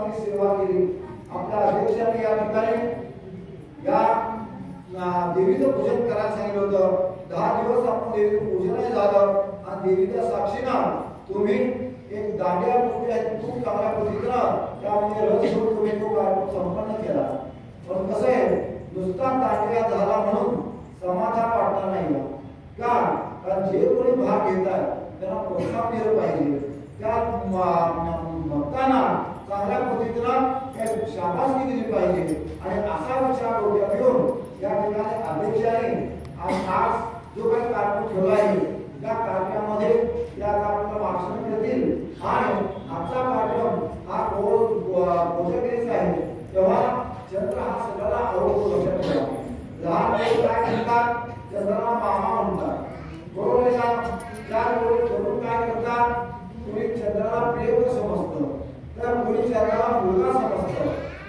चांगली सेवा केली. आपल्या अध्यक्षांनी या ठिकाणी या देवीचं पूजन करायला सांगितलं होतं. 10 दिवस आपण देवीचं पूजन झालं आणि देवीच्या साक्षीनं तुम्ही एक दांड्या खूप चांगल्या पद्धतीनं त्यामध्ये रस घेऊन तुम्ही तो कार्यक्रम संपन्न केला. पण कसं आहे, नुसता दांड्या झाला म्हणून समाधान वाटणार नाही. कारण जे कोणी भाग घेत आहे त्यांना प्रोत्साहन दिलं पाहिजे. त्या भक्तांना चांगल्या पद्धतीनं शाबासकी दिली पाहिजे. आणि असा विचार डोक्यात घेऊन या ठिकाणी अध्यक्षांनी आज जो काही कार्यक्रम ठेवला आहे त्या कार्यक्रमामध्ये या कार्यक्रमाला भाषण करतील. आणि आजचा कार्यक्रम हा कोजागिरीचा आहे. तेव्हा चंद्र हा सगळ्याला आवडतो. लक्षात ठेवा. लहान मुलं काय म्हणतात, चंद्राला मामा म्हणतात. बरोबर आहे का? त्यामुळे तरुण काय करतात, कुणी चंद्राला प्रिय समजतं तर कुणी चंद्राला मुलगा समजतं.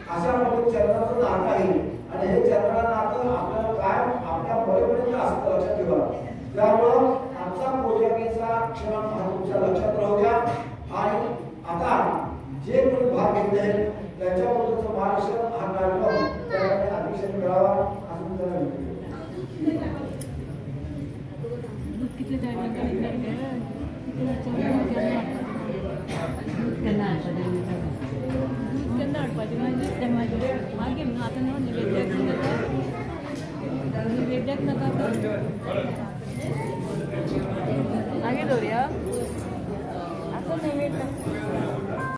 अशा पद्धतीने चंद्राचं नातं आहे. आणि हे चंद्राला नातं आपल्याला काय आपल्या मरेपर्यंत असतं. लक्षात ठेवा. त्यामुळं आमचा कोजागिरीचा क्षण हा तुमच्या लक्षात राहू द्या. आणि आता जे कोणी भाग घेतले त्याच्याबद्दलचं मार्गदर्शन हा कार्यक्रम त्यामध्ये अध्यक्षांनी करावा असं त्याला विनंती. आगे दोऱ्या असं नाही